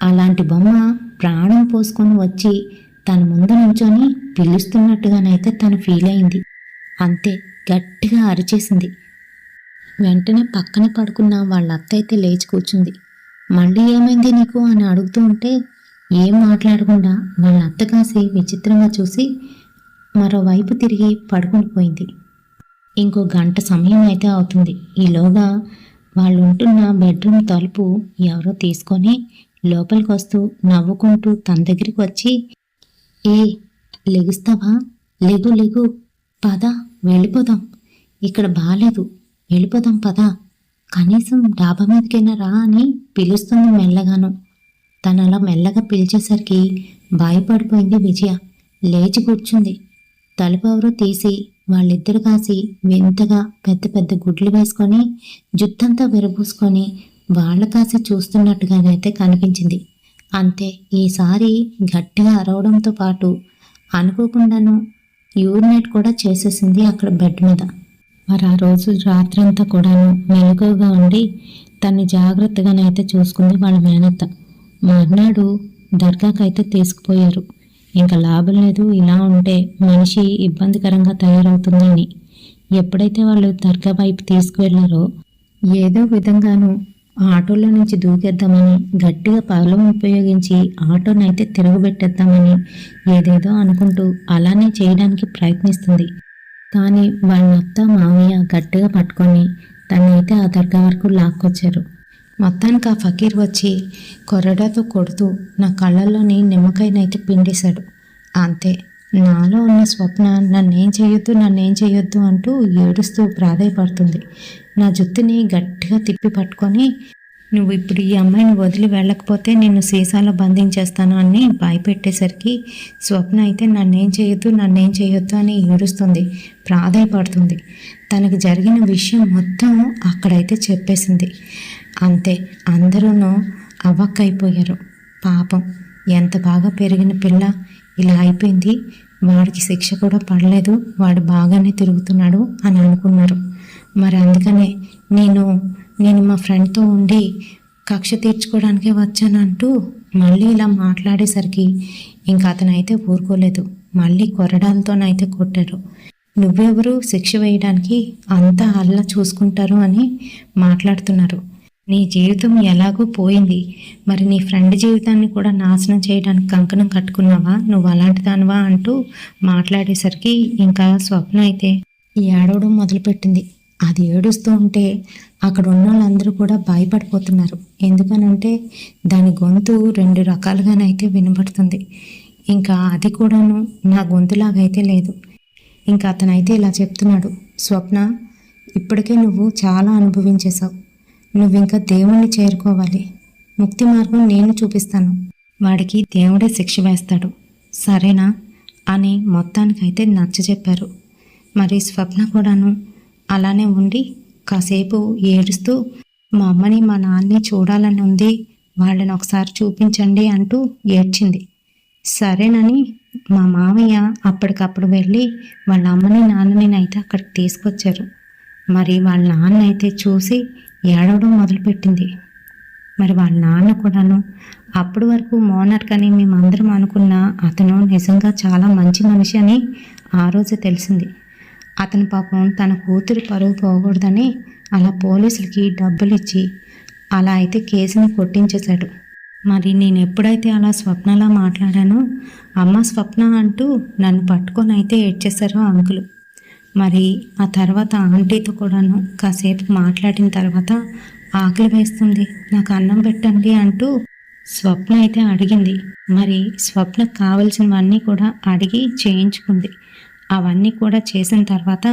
అలాంటి బొమ్మ ప్రాణం పోసుకొని వచ్చి తన ముందు నుంచొని పిలుస్తున్నట్టుగానైతే తను ఫీల్ అయింది. అంతే, గట్టిగా అరిచేసింది. వెంటనే పక్కన పడుకున్న వాళ్ళ అత్త అయితే లేచి కూర్చుంది. మళ్ళీ ఏమైంది నీకు అని అడుగుతూ ఉంటే ఏం మాట్లాడకుండా వాళ్ళ అత్త కాసి విచిత్రంగా చూసి మరోవైపు తిరిగి పడుకుని పోయింది. ఇంకో గంట సమయం అయితే అవుతుంది. ఈలోగా వాళ్ళు ఉంటున్న బెడ్రూమ్ తలుపు ఎవరో తీసుకొని లోపలికి వస్తూ నవ్వుకుంటూ తన దగ్గరికి వచ్చి, ఏ లెగుస్తావా, లెగు లెగు, పద వెళ్ళిపోదాం, ఇక్కడ బాలేదు, వెళ్ళిపోదాం పద, కనీసం డాబా మీదకైనా రా అని పిలుస్తుంది మెల్లగాను. తను అలా మెల్లగా పిలిచేసరికి భయపడిపోయింది విజయ. లేచి కూర్చుంది. తలుపు ఎవరో తీసి వాళ్ళిద్దరు కాసి వింతగా పెద్ద పెద్ద గుడ్లు వేసుకొని జుత్తంతా విరబూసుకొని వాళ్ళ కాసి చూస్తున్నట్టుగానైతే కనిపించింది. అంతే, ఈసారి గట్టిగా అరవడంతో పాటు అనుకోకుండాను యూరినేట్ కూడా చేసేసింది అక్కడ బెడ్ మీద. మరి ఆ రోజు రాత్రంతా కూడాను మెలకువగా ఉండి తన్ని జాగ్రత్తగానైతే చూసుకుంది వాళ్ళ మేనత్త. మర్నాడు దర్గాకైతే తీసుకుపోయారు. ఇంకా లాభం లేదు, ఇలా ఉంటే మనిషి ఇబ్బందికరంగా తయారవుతుందని. ఎప్పుడైతే వాళ్ళు దర్గా వైపు తీసుకువెళ్లారో ఏదో విధంగానూ ఆటోలో నుంచి దూకేద్దామని గట్టిగా బలం ఉపయోగించి ఆటోనైతే తిరగబెట్టేద్దామని ఏదేదో అనుకుంటూ అలానే చేయడానికి ప్రయత్నిస్తుంది. కానీ వాళ్ళ అత్త మామయ్య గట్టిగా పట్టుకొని తనైతే ఆ దర్గా వరకు లాక్కొచ్చారు. మొత్తానికి ఆ ఫకీర్ వచ్చి కొరడాతో కొడుతూ నా కళ్ళల్లోని నిమ్మకాయనైతే పిండేశాడు. అంతే, నాలో ఉన్న స్వప్న నన్నేం చేయొద్దు అంటూ ఏడుస్తూ ప్రాధాయపడుతుంది. నా జుత్తుని గట్టిగా తిప్పి పట్టుకొని, నువ్వు ఇప్పుడు ఈ అమ్మాయిని వదిలి వెళ్ళకపోతే నిన్ను సీసాలో బంధించేస్తాను అని భయపెట్టేసరికి స్వప్న అయితే నన్నేం చేయొద్దు అని ఏడుస్తుంది, ప్రాధాయపడుతుంది. తనకి జరిగిన విషయం మొత్తం అక్కడైతే చెప్పేసింది. అంతే, అందరూ అవ్వక్కైపోయారు. పాపం, ఎంత బాగా పెరిగిన పిల్ల ఇలా అయిపోయింది, వాడికి శిక్ష కూడా పడలేదు, వాడు బాగానే తిరుగుతున్నాడు అని అనుకున్నారు. మరి అందుకనే నేను మా ఫ్రెండ్తో ఉండి కక్ష తీర్చుకోవడానికే వచ్చానంటూ మళ్ళీ ఇలా మాట్లాడేసరికి ఇంకా అతనైతే ఊరుకోలేదు. మళ్ళీ కొరడాలతోనైతే కొట్టారు. నువ్వెవరు శిక్ష వేయడానికి, అంతా అల్లా చూసుకుంటారు అని మాట్లాడుతున్నారు. నీ జీవితం ఎలాగో పోయింది, మరి నీ ఫ్రెండ్ జీవితాన్ని కూడా నాశనం చేయడానికి కంకణం కట్టుకున్నావా, నువ్వు అలాంటి దానివా అంటూ మాట్లాడేసరికి ఇంకా స్వప్న అయితే ఏడవడం మొదలుపెట్టింది. అది ఏడుస్తూ ఉంటే అక్కడ ఉన్న వాళ్ళందరూ కూడా భయపడిపోతున్నారు. ఎందుకనంటే దాని గొంతు 2 రకాలుగానైతే వినబడుతుంది. ఇంకా అది కూడాను నా గొంతులాగైతే లేదు. ఇంకా అతనైతే ఇలా చెప్తున్నాడు, స్వప్న, ఇప్పటికే నువ్వు చాలా అనుభవించేశావు, నువ్వు ఇంకా దేవుణ్ణి చేరుకోవాలి, ముక్తి మార్గం నేను చూపిస్తాను, వాడికి దేవుడే శిక్ష వేస్తాడు, సరేనా అని మొత్తానికైతే నచ్చజెప్పారు. మరి స్వప్న కూడాను అలానే ఉండి కాసేపు ఏడుస్తూ, మా అమ్మని మా నాన్నని చూడాలని ఉంది, వాళ్ళని ఒకసారి చూపించండి అంటూ ఏడ్చింది. సరేనని మా మామయ్య అప్పటికప్పుడు వెళ్ళి వాళ్ళ అమ్మని నాన్నని అయితే అక్కడికి తీసుకొచ్చారు. మరి వాళ్ళ నాన్న అయితే చూసి ఏడవడం మొదలుపెట్టింది. మరి వాళ్ళ నాన్న కూడాను అప్పటి వరకు మోనార్క్ అని మేమందరం అనుకున్న అతను నిజంగా చాలా మంచి మనిషి అని ఆ రోజే తెలిసింది. అతను పాపం తన కూతురు పరువు పోకూడదని అలా పోలీసులకి డబ్బులు ఇచ్చి అలా అయితే కేసుని కొట్టించేశాడు. మరి నేను ఎప్పుడైతే అలా స్వప్నలా మాట్లాడానో అమ్మ స్వప్న అంటూ నన్ను పట్టుకొని అయితే ఏడ్చేశారు అంకులు. మరి ఆ తర్వాత ఆంటీతో కూడాను కాసేపు మాట్లాడిన తర్వాత ఆకలి వేస్తుంది, నాకు అన్నం పెట్టండి అంటూ స్వప్న అయితే అడిగింది. మరి స్వప్నకు కావలసినవన్నీ కూడా అడిగి చేయించుకుంది. అవన్నీ కూడా చేసిన తర్వాత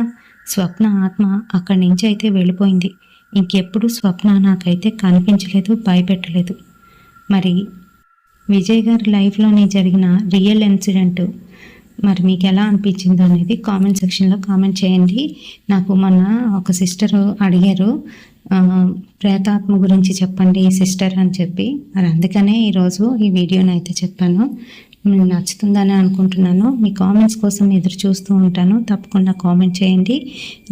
స్వప్న ఆత్మ అక్కడి నుంచి అయితే వెళ్ళిపోయింది. ఇంకెప్పుడు స్వప్న నాకైతే కనిపించలేదు, భయపెట్టలేదు. మరి విజయ్ గారి లైఫ్లోనే జరిగిన రియల్ ఇన్సిడెంట్ మరి మీకు ఎలా అనిపించిందో అనేది కామెంట్ సెక్షన్లో కామెంట్ చేయండి. నాకు మొన్న ఒక సిస్టర్ అడిగారు, ప్రేతాత్మ గురించి చెప్పండి సిస్టర్ అని చెప్పి. మరి అందుకనే ఈరోజు ఈ వీడియోని అయితే చెప్పాను. మీకు నచ్చుతుందని అనుకుంటున్నాను. మీ కామెంట్స్ కోసం ఎదురు చూస్తూ ఉంటాను. తప్పకుండా కామెంట్ చేయండి.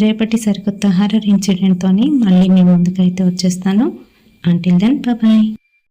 రేపటి సరికొత్త హారర్ ఇన్సిడెంట్తో మళ్ళీ మీ ముందుకైతే వచ్చేస్తాను. Until then bye.